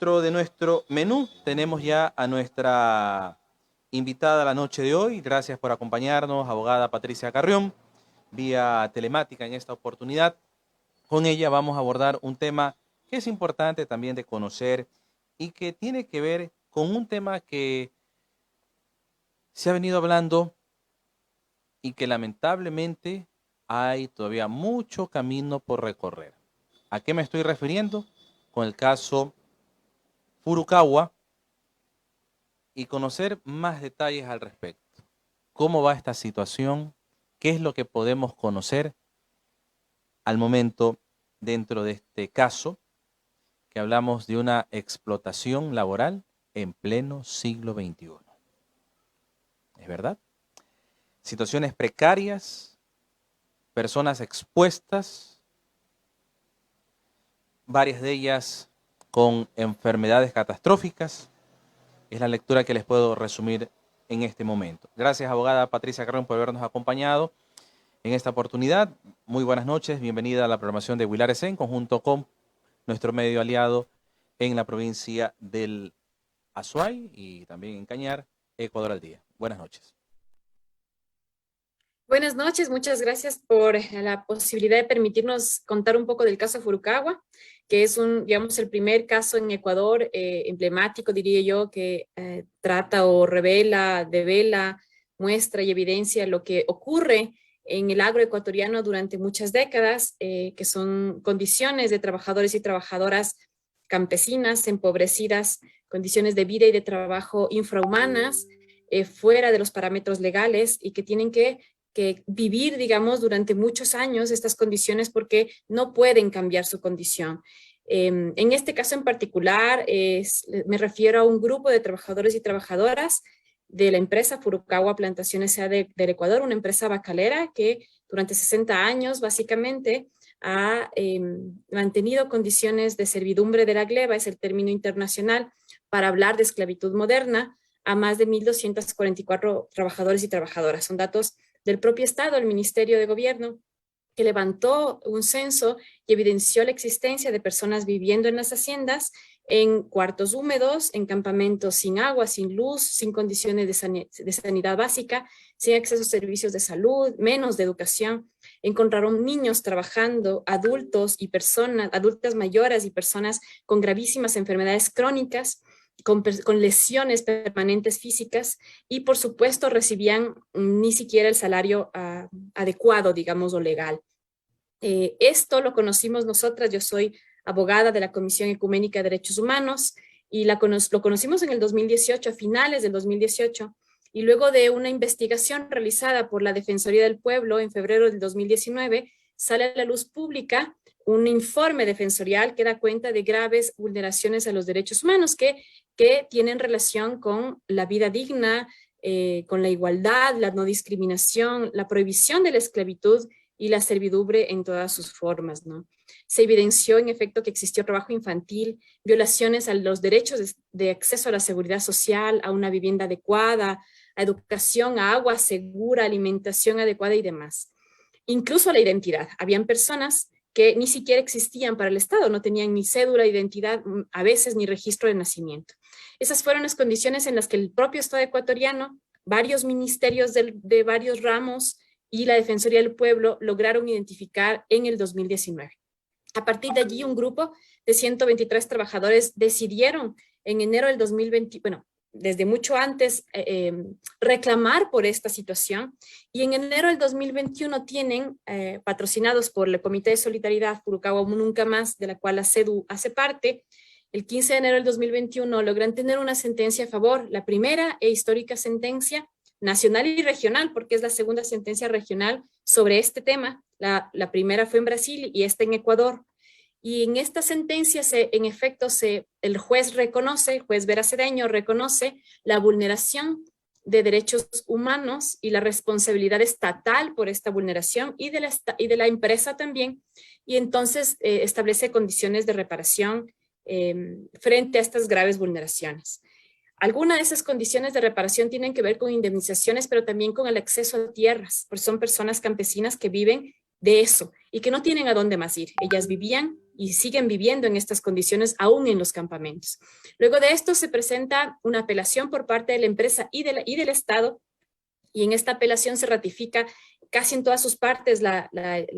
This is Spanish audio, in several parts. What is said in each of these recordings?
dentro de nuestro menú tenemos ya a nuestra invitada la noche de hoy. Gracias por acompañarnos, abogada Patricia Carrión, vía telemática en esta oportunidad. Con ella vamos a abordar un tema que es importante también de conocer y que tiene que ver con un tema que se ha venido hablando y que lamentablemente hay todavía mucho camino por recorrer. ¿A qué me estoy refiriendo? Con el caso Furukawa y conocer más detalles al respecto. ¿Cómo va esta situación? ¿Qué es lo que podemos conocer al momento dentro de este caso? Que hablamos de una explotación laboral en pleno siglo XXI. ¿Es verdad? Situaciones precarias, personas expuestas, varias de ellas con enfermedades catastróficas. Es la lectura que les puedo resumir en este momento. Gracias, abogada Patricia Carrión, por habernos acompañado en esta oportunidad. Muy buenas noches, bienvenida a la programación de Willares en conjunto con nuestro medio aliado en la provincia del Azuay y también en Cañar, Ecuador al Día. Buenas noches. Buenas noches, muchas gracias por la posibilidad de permitirnos contar un poco del caso Furukawa, que es digamos, el primer caso en Ecuador emblemático, diría yo, que trata o revela, devela, muestra y evidencia lo que ocurre en el agroecuatoriano durante muchas décadas, que son condiciones de trabajadores y trabajadoras campesinas, empobrecidas, condiciones de vida y de trabajo infrahumanas, fuera de los parámetros legales y que tienen que vivir, digamos, durante muchos años estas condiciones porque no pueden cambiar su condición. En este caso en particular, me refiero a un grupo de trabajadores y trabajadoras de la empresa Furukawa Plantaciones S.A. del Ecuador, una empresa bacalera que durante 60 años básicamente ha mantenido condiciones de servidumbre de la gleba, es el término internacional para hablar de esclavitud moderna, a más de 1.244 trabajadores y trabajadoras. Son datos del propio Estado, el Ministerio de Gobierno, que levantó un censo y evidenció la existencia de personas viviendo en las haciendas, en cuartos húmedos, en campamentos sin agua, sin luz, sin condiciones de sanidad básica, sin acceso a servicios de salud, menos de educación. Encontraron niños trabajando, adultos y personas, adultas mayores y personas con gravísimas enfermedades crónicas, con lesiones permanentes físicas y por supuesto recibían ni siquiera el salario adecuado, digamos, o legal. Esto lo conocimos nosotras, yo soy abogada de la Comisión Ecuménica de Derechos Humanos y lo conocimos en el 2018, a finales del 2018, y luego de una investigación realizada por la Defensoría del Pueblo en febrero del 2019, sale a la luz pública un informe defensorial que da cuenta de graves vulneraciones a los derechos humanos que tienen relación con la vida digna, con la igualdad, la no discriminación, la prohibición de la esclavitud y la servidumbre en todas sus formas, ¿no? Se evidenció en efecto que existió trabajo infantil, violaciones a los derechos de acceso a la seguridad social, a una vivienda adecuada, a educación, a agua segura, alimentación adecuada y demás. Incluso a la identidad. Habían personas que ni siquiera existían para el Estado, no tenían ni cédula, identidad, a veces ni registro de nacimiento. Esas fueron las condiciones en las que el propio Estado ecuatoriano, varios ministerios de varios ramos y la Defensoría del Pueblo lograron identificar en el 2019. A partir de allí, un grupo de 123 trabajadores decidieron en enero del 2020, bueno, desde mucho antes, reclamar por esta situación, y en enero del 2021 tienen, patrocinados por el Comité de Solidaridad Furukawa Nunca Más, de la cual la CEDU hace parte, el 15 de enero del 2021 logran tener una sentencia a favor, la primera e histórica sentencia nacional y regional, porque es la segunda sentencia regional sobre este tema. La primera fue en Brasil y esta en Ecuador. Y en esta sentencia, en efecto, el juez Vera Cedeño reconoce la vulneración de derechos humanos y la responsabilidad estatal por esta vulneración y de la empresa también. Y entonces establece condiciones de reparación frente a estas graves vulneraciones. Algunas de esas condiciones de reparación tienen que ver con indemnizaciones, pero también con el acceso a tierras, porque son personas campesinas que viven de eso y que no tienen a dónde más ir. Ellas vivían y siguen viviendo en estas condiciones aún en los campamentos. Luego de esto se presenta una apelación por parte de la empresa y del Estado, y en esta apelación se ratifica casi en todas sus partes la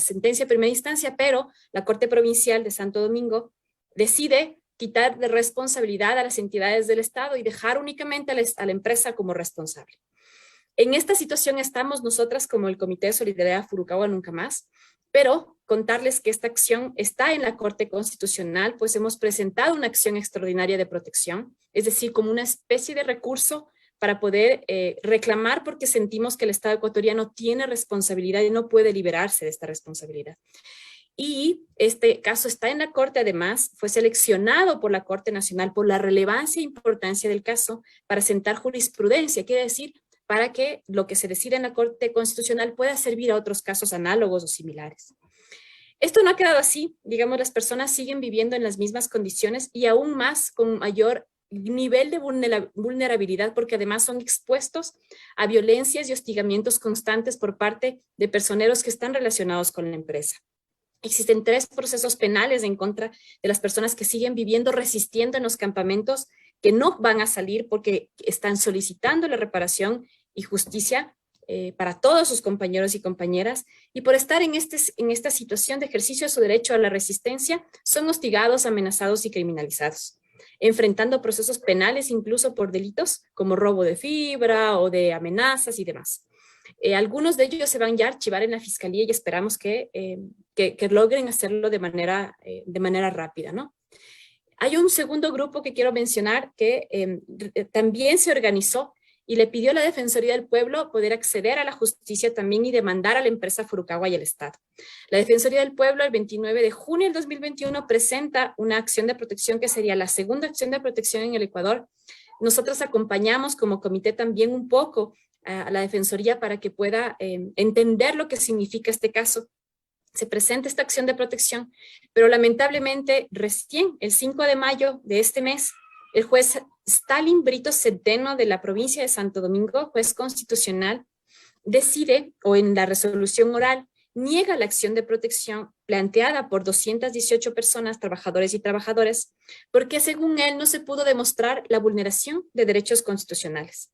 sentencia de primera instancia, pero la Corte Provincial de Santo Domingo decide quitar de responsabilidad a las entidades del Estado y dejar únicamente a la empresa como responsable. En esta situación estamos nosotras como el Comité de Solidaridad Furukawa Nunca Más, pero contarles que esta acción está en la Corte Constitucional, pues hemos presentado una acción extraordinaria de protección, es decir, como una especie de recurso para poder reclamar porque sentimos que el Estado ecuatoriano tiene responsabilidad y no puede liberarse de esta responsabilidad. Y este caso está en la Corte, además, fue seleccionado por la Corte Nacional por la relevancia e importancia del caso para sentar jurisprudencia, quiere decir, para que lo que se decida en la Corte Constitucional pueda servir a otros casos análogos o similares. Esto no ha quedado así, digamos, las personas siguen viviendo en las mismas condiciones y aún más con mayor nivel de vulnerabilidad, porque además son expuestos a violencias y hostigamientos constantes por parte de personeros que están relacionados con la empresa. Existen 3 procesos penales en contra de las personas que siguen viviendo, resistiendo en los campamentos, que no van a salir porque están solicitando la reparación y justicia para todos sus compañeros y compañeras, y por estar en esta situación de ejercicio de su derecho a la resistencia, son hostigados, amenazados y criminalizados, enfrentando procesos penales incluso por delitos como robo de fibra o de amenazas y demás. Algunos de ellos se van ya a archivar en la fiscalía y esperamos que logren hacerlo de manera rápida, ¿no? Hay un segundo grupo que quiero mencionar que también se organizó y le pidió a la Defensoría del Pueblo poder acceder a la justicia también y demandar a la empresa Furukawa y al Estado. La Defensoría del Pueblo el 29 de junio del 2021 presenta una acción de protección que sería la segunda acción de protección en el Ecuador. Nosotros acompañamos como comité también un poco a la Defensoría para que pueda entender lo que significa este caso. Se presenta esta acción de protección, pero lamentablemente recién el 5 de mayo de este mes, el juez Stalin Brito Centeno de la provincia de Santo Domingo, juez constitucional, decide, o en la resolución oral, niega la acción de protección planteada por 218 personas, trabajadores y trabajadoras, porque según él no se pudo demostrar la vulneración de derechos constitucionales.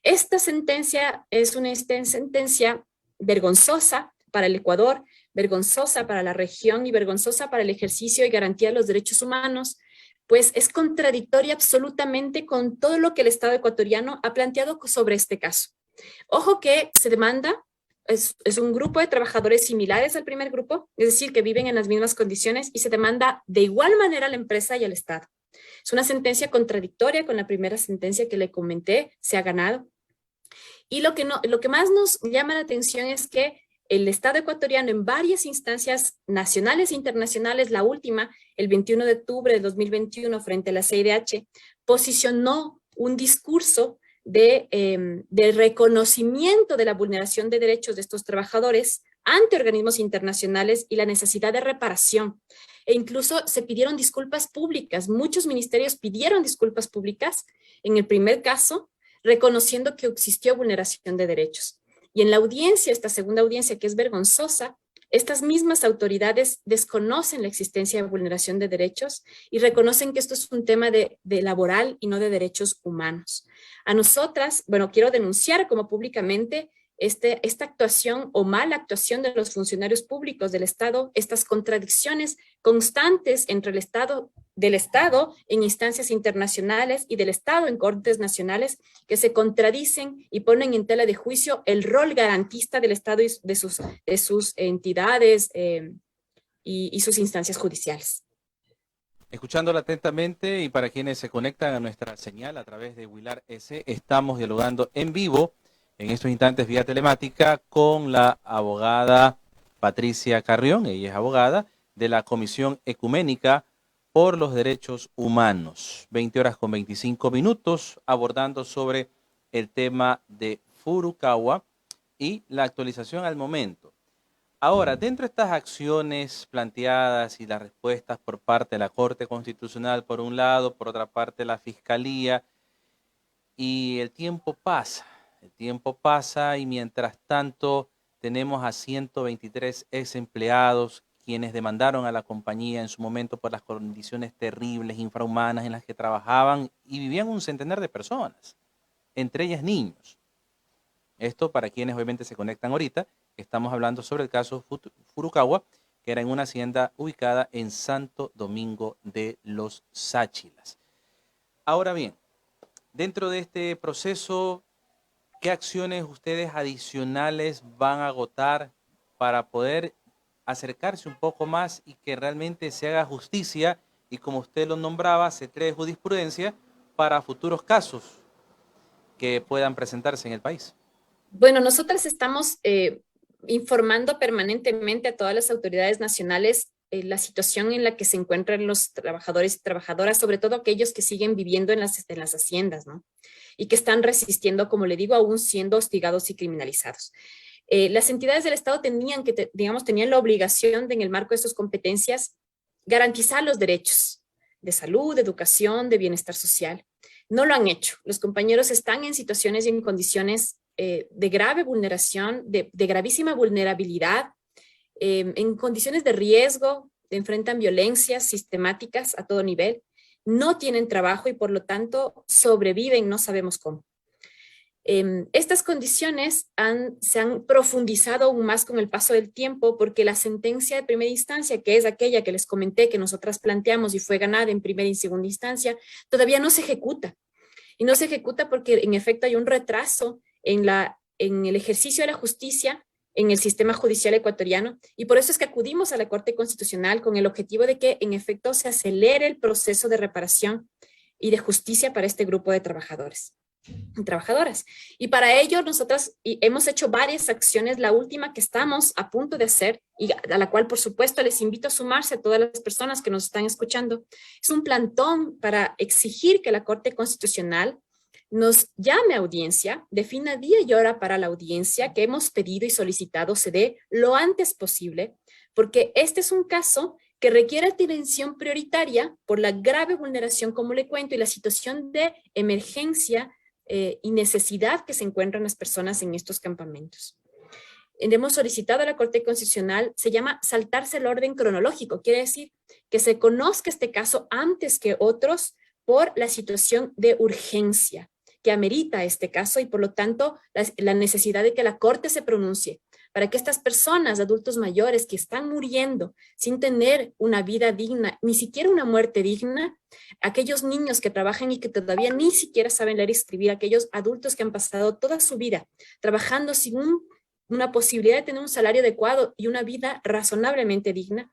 Esta sentencia es una sentencia vergonzosa para el Ecuador, vergonzosa para la región y vergonzosa para el ejercicio y garantía de los derechos humanos, pues es contradictoria absolutamente con todo lo que el Estado ecuatoriano ha planteado sobre este caso. Ojo que se demanda, es un grupo de trabajadores similares al primer grupo, es decir, que viven en las mismas condiciones y se demanda de igual manera a la empresa y al Estado. Es una sentencia contradictoria con la primera sentencia que le comenté, se ha ganado. Y lo que más nos llama la atención es que el Estado ecuatoriano en varias instancias nacionales e internacionales, la última, el 21 de octubre de 2021, frente a la CIDH, posicionó un discurso de reconocimiento de la vulneración de derechos de estos trabajadores ante organismos internacionales y la necesidad de reparación. E incluso se pidieron disculpas públicas. Muchos ministerios pidieron disculpas públicas en el primer caso, reconociendo que existió vulneración de derechos. Y en la audiencia, esta segunda audiencia que es vergonzosa, estas mismas autoridades desconocen la existencia de vulneración de derechos y reconocen que esto es un tema de laboral y no de derechos humanos. A nosotras, bueno, quiero denunciar como públicamente esta actuación o mala actuación de los funcionarios públicos del Estado, estas contradicciones constantes entre del Estado en instancias internacionales y del Estado en cortes nacionales que se contradicen y ponen en tela de juicio el rol garantista del Estado y de sus entidades y sus instancias judiciales. Escuchándola atentamente y para quienes se conectan a nuestra señal a través de Wilar S, estamos dialogando en vivo en estos instantes vía telemática con la abogada Patricia Carrión. Ella es abogada de la Comisión Ecuménica por los Derechos Humanos. 20 horas con 25 minutos abordando sobre el tema de Furukawa y la actualización al momento. Ahora, dentro de estas acciones planteadas y las respuestas por parte de la Corte Constitucional por un lado, por otra parte la Fiscalía, y el tiempo pasa y mientras tanto tenemos a 123 ex empleados quienes demandaron a la compañía en su momento por las condiciones terribles, infrahumanas en las que trabajaban y vivían un centenar de personas, entre ellas niños. Esto para quienes obviamente se conectan ahorita, estamos hablando sobre el caso Furukawa, que era en una hacienda ubicada en Santo Domingo de los Sáchilas. Ahora bien, dentro de este proceso, ¿qué acciones ustedes adicionales van a agotar para poder acercarse un poco más y que realmente se haga justicia y, como usted lo nombraba, se cree jurisprudencia para futuros casos que puedan presentarse en el país? Bueno, nosotras estamos informando permanentemente a todas las autoridades nacionales la situación en la que se encuentran los trabajadores y trabajadoras, sobre todo aquellos que siguen viviendo en las haciendas, ¿no? Y que están resistiendo, como le digo, aún siendo hostigados y criminalizados. Las entidades del Estado tenían la obligación de, en el marco de sus competencias, garantizar los derechos de salud, de educación, de bienestar social. No lo han hecho. Los compañeros están en situaciones y en condiciones de grave vulneración, de gravísima vulnerabilidad, en condiciones de riesgo, enfrentan violencias sistemáticas a todo nivel, no tienen trabajo y por lo tanto sobreviven, no sabemos cómo. Estas condiciones se han profundizado aún más con el paso del tiempo porque la sentencia de primera instancia, que es aquella que les comenté que nosotras planteamos y fue ganada en primera y segunda instancia, todavía no se ejecuta. Y no se ejecuta porque en efecto hay un retraso en el ejercicio de la justicia en el sistema judicial ecuatoriano, y por eso es que acudimos a la Corte Constitucional con el objetivo de que en efecto se acelere el proceso de reparación y de justicia para este grupo de trabajadores y trabajadoras. Y para ello nosotras hemos hecho varias acciones. La última que estamos a punto de hacer, y a la cual por supuesto les invito a sumarse a todas las personas que nos están escuchando, es un plantón para exigir que la Corte Constitucional nos llame a audiencia, defina día y hora para la audiencia que hemos pedido y solicitado se dé lo antes posible, porque este es un caso que requiere atención prioritaria por la grave vulneración, como le cuento, y la situación de emergencia y necesidad que se encuentran las personas en estos campamentos. Hemos solicitado a la Corte Constitucional, se llama saltarse el orden cronológico, quiere decir que se conozca este caso antes que otros por la situación de urgencia que amerita este caso y por lo tanto la necesidad de que la Corte se pronuncie para que estas personas, adultos mayores que están muriendo sin tener una vida digna, ni siquiera una muerte digna, aquellos niños que trabajan y que todavía ni siquiera saben leer y escribir, aquellos adultos que han pasado toda su vida trabajando sin una posibilidad de tener un salario adecuado y una vida razonablemente digna,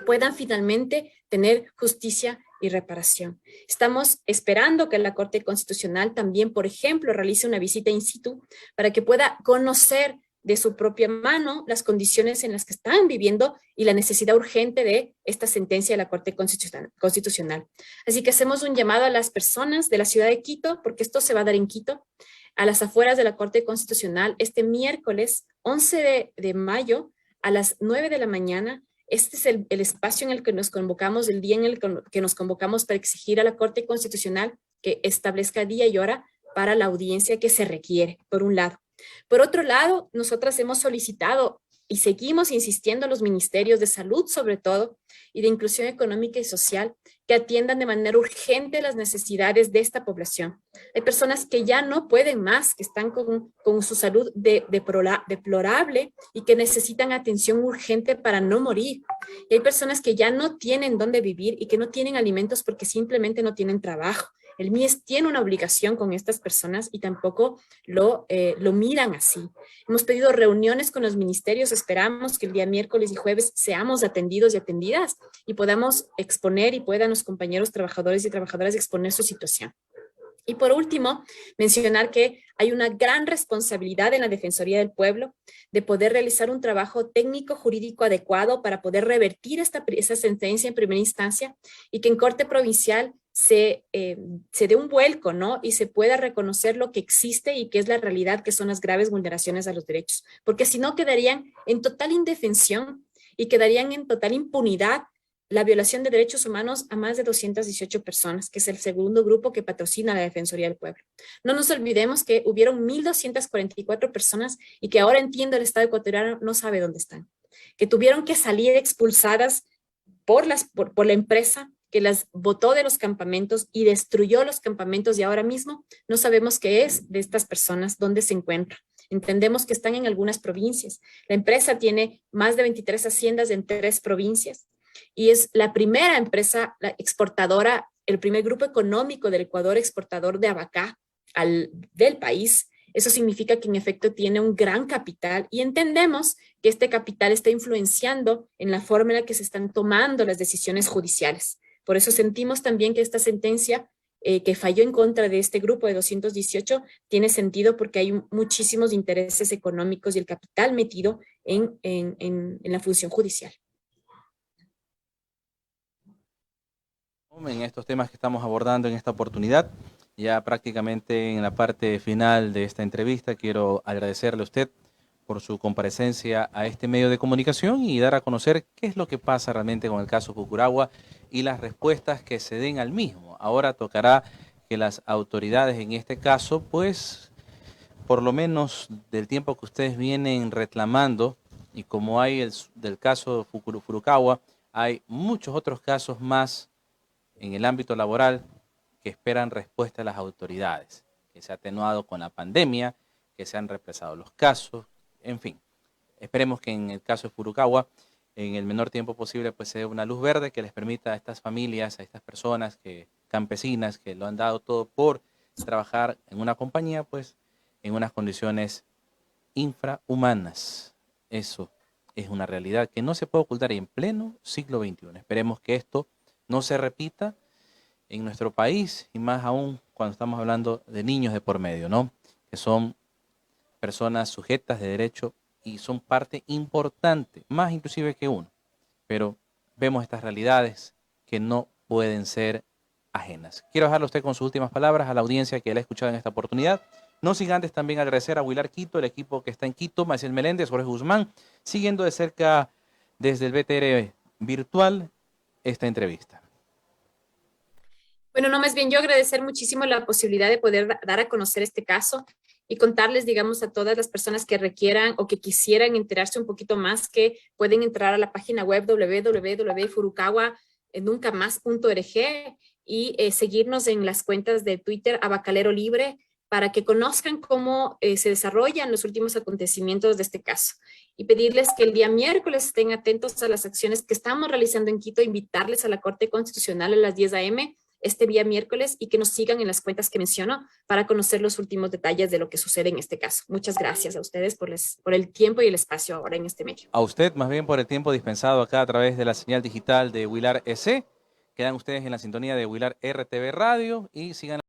puedan finalmente tener justicia y reparación. Estamos esperando que la Corte Constitucional también, por ejemplo, realice una visita in situ para que pueda conocer de su propia mano las condiciones en las que están viviendo y la necesidad urgente de esta sentencia de la Corte Constitucional. Así que hacemos un llamado a las personas de la ciudad de Quito, porque esto se va a dar en Quito, a las afueras de la Corte Constitucional, este miércoles 11 de mayo a las 9 de la mañana. Este es el espacio en el que nos convocamos, el día en el que nos convocamos para exigir a la Corte Constitucional que establezca día y hora para la audiencia que se requiere, por un lado. Por otro lado, nosotras hemos solicitado y seguimos insistiendo a los ministerios de salud, sobre todo, y de inclusión económica y social, que atiendan de manera urgente las necesidades de esta población. Hay personas que ya no pueden más, que están con su salud deplorable y que necesitan atención urgente para no morir. Y hay personas que ya no tienen dónde vivir y que no tienen alimentos porque simplemente no tienen trabajo. El MIES tiene una obligación con estas personas y tampoco lo miran así. Hemos pedido reuniones con los ministerios, esperamos que el día miércoles y jueves seamos atendidos y atendidas y podamos exponer y puedan los compañeros trabajadores y trabajadoras exponer su situación. Y por último, mencionar que hay una gran responsabilidad en la Defensoría del Pueblo de poder realizar un trabajo técnico jurídico adecuado para poder revertir esa sentencia en primera instancia y que en Corte Provincial se dé un vuelco, ¿no? Y se pueda reconocer lo que existe y que es la realidad, que son las graves vulneraciones a los derechos. Porque si no, quedarían en total indefensión y quedarían en total impunidad la violación de derechos humanos a más de 218 personas, que es el segundo grupo que patrocina la Defensoría del Pueblo. No nos olvidemos que hubieron 1.244 personas y que ahora entiendo el Estado ecuatoriano no sabe dónde están. que tuvieron que salir expulsadas por la empresa que las botó de los campamentos y destruyó los campamentos, y ahora mismo no sabemos qué es de estas personas, dónde se encuentran. Entendemos que están en algunas provincias. La empresa tiene más de 23 haciendas en 3 provincias y es la primera empresa exportadora, el primer grupo económico del Ecuador exportador de abacá del país. Eso significa que en efecto tiene un gran capital y entendemos que este capital está influenciando en la forma en la que se están tomando las decisiones judiciales. Por eso sentimos también que esta sentencia que falló en contra de este grupo de 218 tiene sentido porque hay muchísimos intereses económicos y el capital metido en la función judicial. En estos temas que estamos abordando en esta oportunidad, ya prácticamente en la parte final de esta entrevista, quiero agradecerle a usted por su comparecencia a este medio de comunicación y dar a conocer qué es lo que pasa realmente con el caso Pucuragua y las respuestas que se den al mismo. Ahora tocará que las autoridades en este caso, pues, por lo menos del tiempo que ustedes vienen reclamando, y como hay del caso Furukawa, hay muchos otros casos más en el ámbito laboral que esperan respuesta de las autoridades, que se ha atenuado con la pandemia, que se han represado los casos, en fin. Esperemos que en el caso de Furukawa, en el menor tiempo posible, pues se dé una luz verde que les permita a estas familias, a estas personas campesinas que lo han dado todo por trabajar en una compañía, pues en unas condiciones infrahumanas. Eso es una realidad que no se puede ocultar en pleno siglo XXI. Esperemos que esto no se repita en nuestro país y más aún cuando estamos hablando de niños de por medio, ¿no? Que son personas sujetas de derecho y son parte importante, más inclusive que uno. Pero vemos estas realidades que no pueden ser ajenas. Quiero dejarle a usted con sus últimas palabras a la audiencia que la ha escuchado en esta oportunidad. No sin antes también agradecer a Huilar Quito, el equipo que está en Quito, Maciel Meléndez, Jorge Guzmán, siguiendo de cerca desde el BTR virtual esta entrevista. Bueno, no, más bien yo agradecer muchísimo la posibilidad de poder dar a conocer este caso y contarles, digamos, a todas las personas que requieran o que quisieran enterarse un poquito más, que pueden entrar a la página web www.furukawanuncamás.org y seguirnos en las cuentas de Twitter Abacalero Libre para que conozcan cómo se desarrollan los últimos acontecimientos de este caso. Y pedirles que el día miércoles estén atentos a las acciones que estamos realizando en Quito, invitarles a la Corte Constitucional a las 10 a.m., este día miércoles, y que nos sigan en las cuentas que menciono para conocer los últimos detalles de lo que sucede en este caso. Muchas gracias a ustedes por el tiempo y el espacio ahora en este medio. A usted más bien por el tiempo dispensado acá a través de la señal digital de Huilar EC. Quedan ustedes en la sintonía de Huilar RTV Radio y sigan